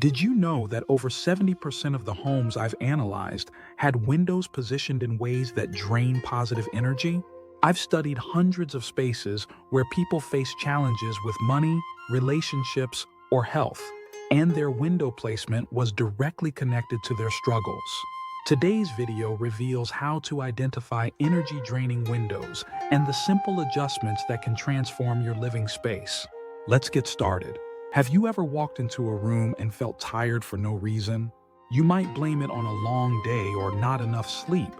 Did you know that over 70% of the homes I've analyzed had windows positioned in ways that drain positive energy? I've studied hundreds of spaces where people face challenges with money, relationships, or health, and their window placement was directly connected to their struggles. Today's video reveals how to identify energy-draining windows and the simple adjustments that can transform your living space. Let's get started. Have you ever walked into a room and felt tired for no reason? You might blame it on a long day or not enough sleep,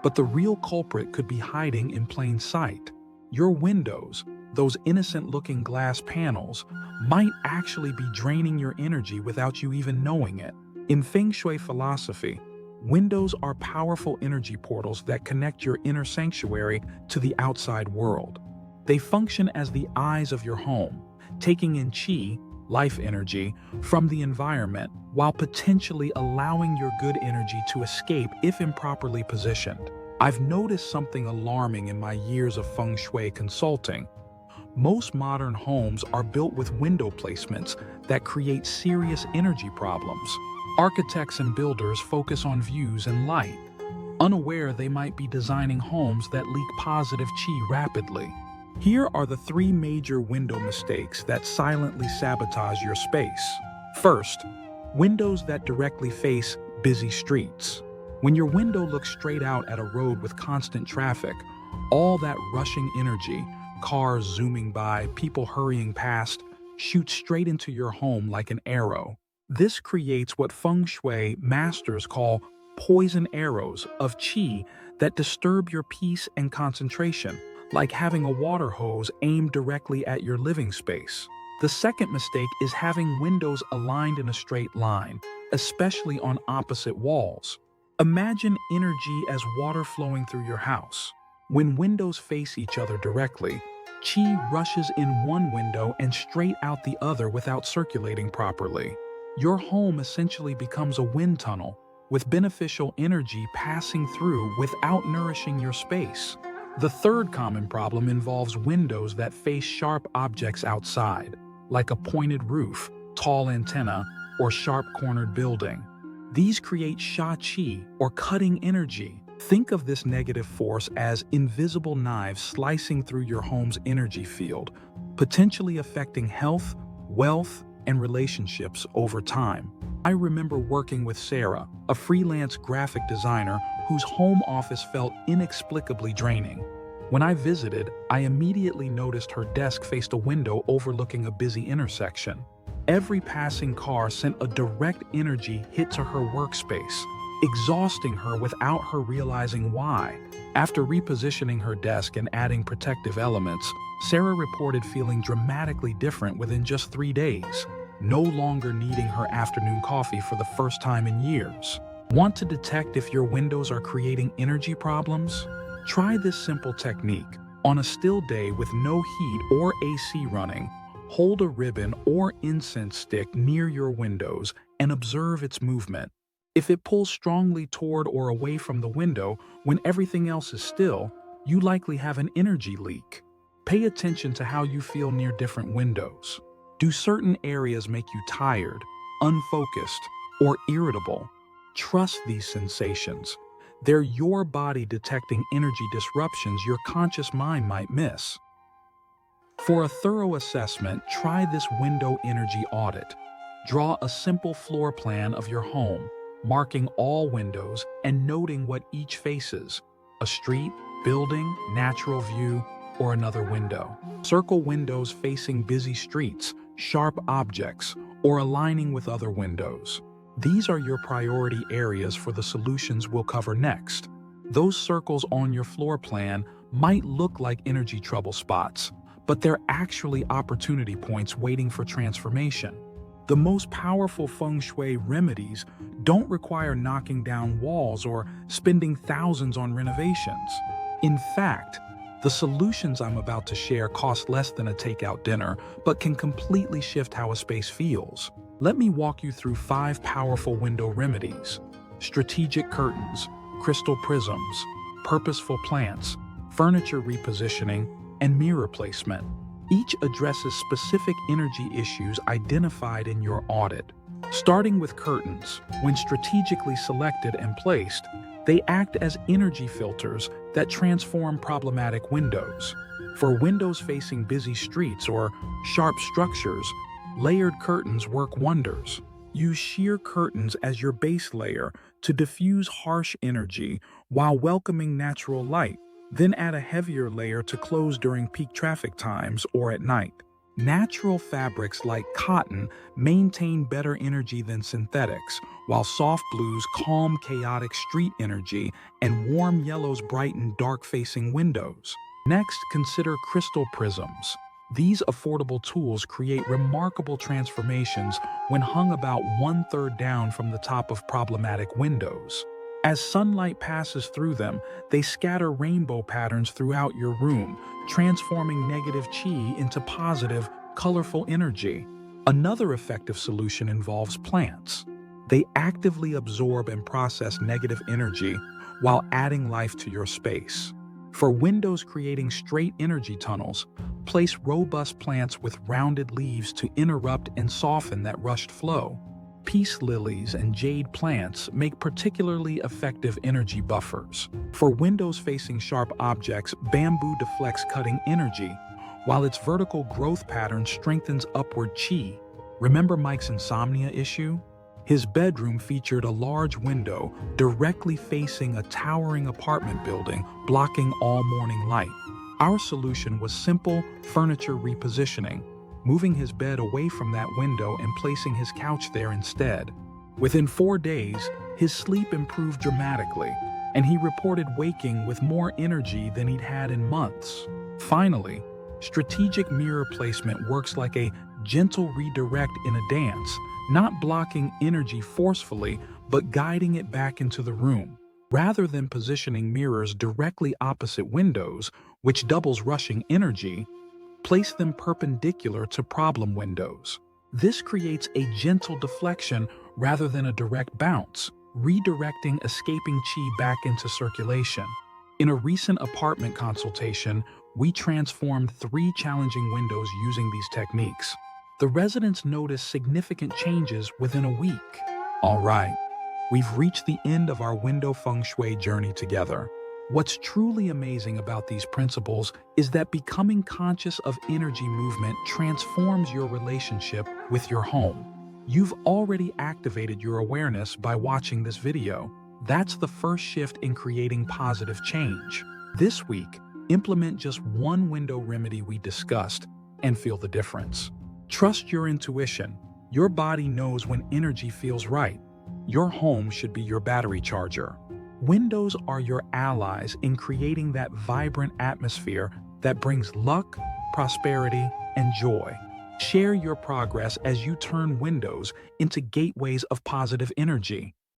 but the real culprit could be hiding in plain sight. Your windows, those innocent-looking glass panels, might actually be draining your energy without you even knowing it. In Feng Shui philosophy, windows are powerful energy portals that connect your inner sanctuary to the outside world. They function as the eyes of your home, taking in qi, life energy, from the environment while potentially allowing your good energy to escape if improperly positioned. I've noticed something alarming in my years of Feng Shui consulting. Most modern homes are built with window placements that create serious energy problems. Architects and builders focus on views and light, unaware they might be designing homes that leak positive qi rapidly. Here are the 3 major window mistakes that silently sabotage your space. First, windows that directly face busy streets. When your window looks straight out at a road with constant traffic, all that rushing energy, cars zooming by, people hurrying past, shoots straight into your home like an arrow. This creates what Feng Shui masters call poison arrows of qi that disturb your peace and concentration, like having a water hose aimed directly at your living space. The second mistake is having windows aligned in a straight line, especially on opposite walls. Imagine energy as water flowing through your house. When windows face each other directly, qi rushes in one window and straight out the other without circulating properly. Your home essentially becomes a wind tunnel, with beneficial energy passing through without nourishing your space. The third common problem involves windows that face sharp objects outside, like a pointed roof, tall antenna, or sharp-cornered building. These create sha qi, or cutting energy. Think of this negative force as invisible knives slicing through your home's energy field, potentially affecting health, wealth, and relationships over time. I remember working with Sarah, a freelance graphic designer whose home office felt inexplicably draining. When I visited, I immediately noticed her desk faced a window overlooking a busy intersection. Every passing car sent a direct energy hit to her workspace, exhausting her without her realizing why. After repositioning her desk and adding protective elements, Sarah reported feeling dramatically different within just 3 days, no longer needing her afternoon coffee for the first time in years. Want to detect if your windows are creating energy problems? Try this simple technique. On a still day with no heat or AC running, hold a ribbon or incense stick near your windows and observe its movement. If it pulls strongly toward or away from the window when everything else is still, you likely have an energy leak. Pay attention to how you feel near different windows. Do certain areas make you tired, unfocused, or irritable? Trust these sensations. They're your body detecting energy disruptions your conscious mind might miss. For a thorough assessment, try this window energy audit. Draw a simple floor plan of your home, marking all windows and noting what each faces: a street, building, natural view, or another window. Circle windows facing busy streets, sharp objects, or aligning with other windows. These are your priority areas for the solutions we'll cover next. Those circles on your floor plan might look like energy trouble spots, but they're actually opportunity points waiting for transformation. The most powerful Feng Shui remedies don't require knocking down walls or spending thousands on renovations. In fact, the solutions I'm about to share cost less than a takeout dinner, but can completely shift how a space feels. Let me walk you through 5 powerful window remedies: strategic curtains, crystal prisms, purposeful plants, furniture repositioning, and mirror placement. Each addresses specific energy issues identified in your audit. Starting with curtains, when strategically selected and placed, they act as energy filters that transform problematic windows. For windows facing busy streets or sharp structures, layered curtains work wonders. Use sheer curtains as your base layer to diffuse harsh energy while welcoming natural light. Then add a heavier layer to close during peak traffic times or at night. Natural fabrics like cotton maintain better energy than synthetics, while soft blues calm chaotic street energy and warm yellows brighten dark-facing windows. Next, consider crystal prisms. These affordable tools create remarkable transformations when hung about 1/3 down from the top of problematic windows. As sunlight passes through them, they scatter rainbow patterns throughout your room, transforming negative chi into positive, colorful energy. Another effective solution involves plants. They actively absorb and process negative energy while adding life to your space. For windows creating straight energy tunnels, place robust plants with rounded leaves to interrupt and soften that rushed flow. Peace lilies and jade plants make particularly effective energy buffers. For windows facing sharp objects, bamboo deflects cutting energy, while its vertical growth pattern strengthens upward chi. Remember Mike's insomnia issue? His bedroom featured a large window directly facing a towering apartment building, blocking all morning light. Our solution was simple furniture repositioning, moving his bed away from that window and placing his couch there instead. Within 4 days, his sleep improved dramatically, and he reported waking with more energy than he'd had in months. Finally, strategic mirror placement works like a gentle redirect in a dance, not blocking energy forcefully, but guiding it back into the room. Rather than positioning mirrors directly opposite windows, which doubles rushing energy, place them perpendicular to problem windows. This creates a gentle deflection rather than a direct bounce, redirecting escaping chi back into circulation. In a recent apartment consultation, we transformed 3 challenging windows using these techniques. The residents noticed significant changes within a week. All right, we've reached the end of our window feng shui journey together. What's truly amazing about these principles is that becoming conscious of energy movement transforms your relationship with your home. You've already activated your awareness by watching this video. That's the first shift in creating positive change. This week, implement just one window remedy we discussed and feel the difference. Trust your intuition. Your body knows when energy feels right. Your home should be your battery charger. Windows are your allies in creating that vibrant atmosphere that brings luck, prosperity, and joy. Share your progress as you turn windows into gateways of positive energy.